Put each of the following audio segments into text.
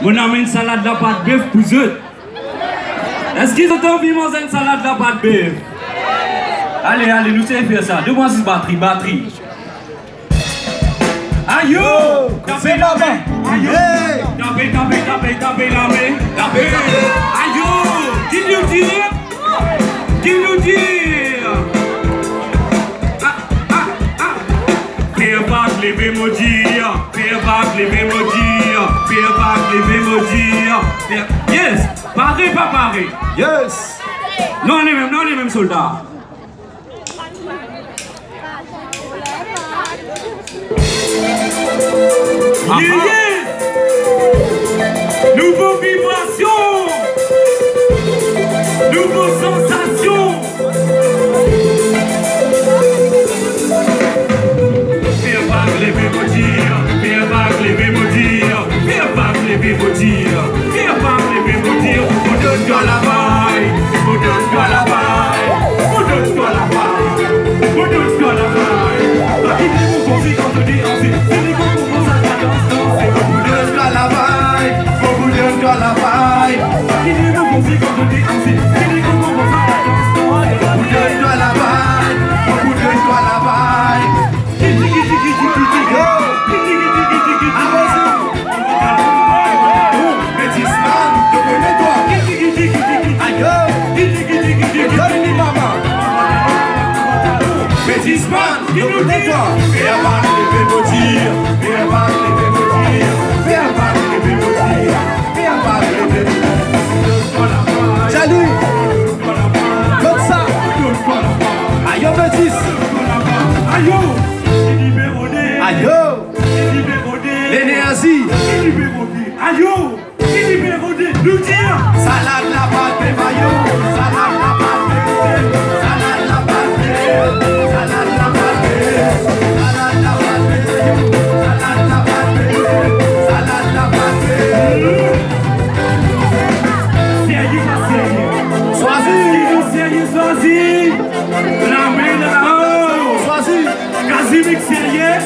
Mon ami une salade de pâte bœuf pour eux. Est-ce qu'ils ont envie de manger une salade de pâte bœuf? Allez, allez, nous savons faire ça. Deux-moi 6 batterie. Aïe yo! Tapez la main! Aïe yo! Tapez la main! Tapez! Aïe yo! Qui nous dit? Qui nous dit? Fais pas les mémodies! Fais pas les mémodies! Fais pas les mémodies! Yes! Paré, pas paré! Yes! Non, les mêmes soldats! Yeah. Nouveau vibration, nouveau sensation. Fais pas les mémodies, fais pas les mémodies, fais pas les mémodies, fais pas les mémodies. On donne-toi la baille, on donne-toi la baille, on donne-toi la baille, on donne-toi la baille. Qui dit vous pensez quand on dit ainsi? C'est les gars pour vous ça danse. La vaille, beaucoup de toi la vaille. Qui dit vous pensez quand on dit ainsi? C'est les gars pour vous ça danse. Beaucoup de toi la vaille, beaucoup de toi la vaille. Métisman, te connais-toi. Métisman, te connais-toi. Fais avoir les bémotis, fais avoir les bémotis, fais avoir les bémotis, fais avoir les bémotis. Salut! Comme ça! Aïe, Métis! Aïe! Aïe! L'énergie! Aïe! Nous dire! Salade la pâte de maillot! Salade la pâte de salade la pâte de salade la pâte de salade la pâte de salade la pâte de salade la pâte de Sérieux, pas sérieux! Choisis! La main de la haut! Choisis! Casimir sérieux!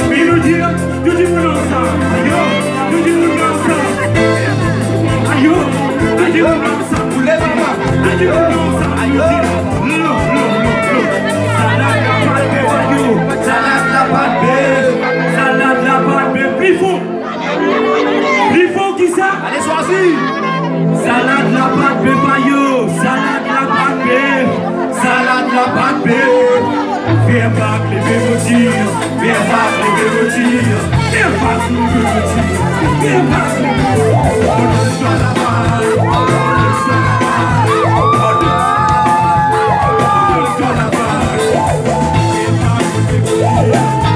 Mais nous dire, nous disons non ça! Aïe! Nous disons non ça! Aïe! Aïe! Non ça! Vous lèvez la main! Aïe! Non ça! Aïe! Salade la pâte de maillot! Salade la pâte de Salade la pâte de pifou! Pifou qui ça? allez choisis! Salade la pâte de maillot! Salade la pâte de salade la pâte de viens pas les bémotis, viens pas les bémotis, viens pas les bémotis, viens pas les bémotis. On donne-toi la balle, on donne-toi la balle, on donne-toi la balle.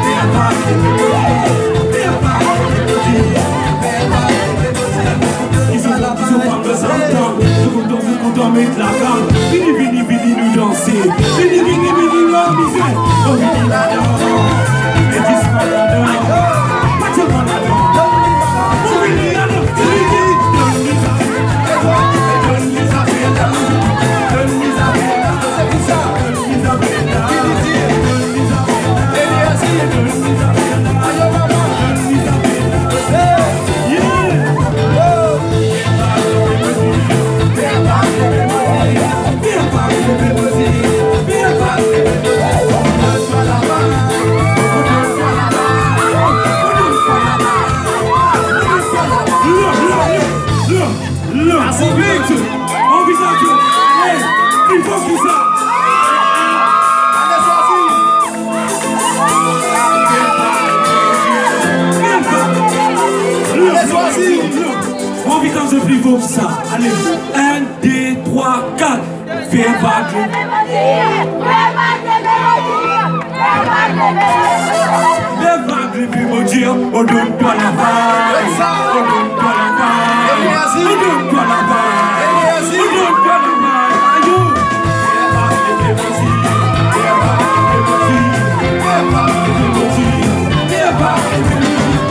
Viens pas les bémotis, viens pas les bémotis, viens pas les bémotis, viens pas les bémotis. Ils sont là, ils sont pas de s'entendre, ils sont contents, mettre la gamme. Vini, vini, vini nous danser, vini, vini, vini nous amuser. Oh, vini la danse, mais dis-moi la danse, pas de moi la danse. Oh, vini la danse, vini, donne les affaires, donne les affaires, donne les affaires, c'est pour ça, donne les affaires, donne les affaires, donne les affaires, aïe maman, donne les affaires, yeah, oh, viens pas les bémotis, viens pas les bémotis, viens pas les bémotis. Assez vite! On visage! Il faut qu'il ça! Allez choisis! Allez choisis! On visage le plus beau que ça! Allez! 1, 2, 3, 4! Fais un vague! Fais vague le plus beau dire! On donne-toi la balle! On donne-toi la balle! On donne-toi la balle! On donne-toi la balle! Aïe! Fais vague le plus beau dire! Fais vague le plus beau dire! Fais vague le plus beau dire! Fais vague le plus beau dire!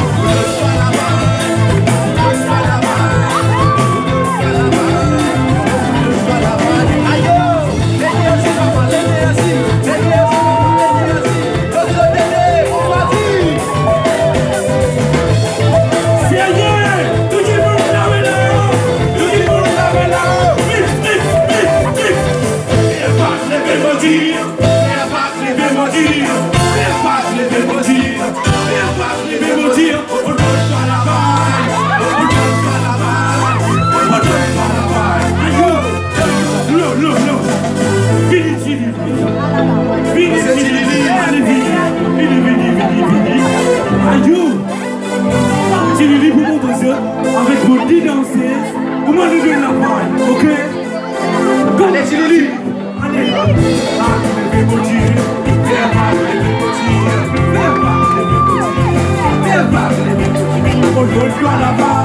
dis danser, comment nous donne la parole, ok? Allez, Chilili. Allez, fais parler les petits, aujourd'hui à la base.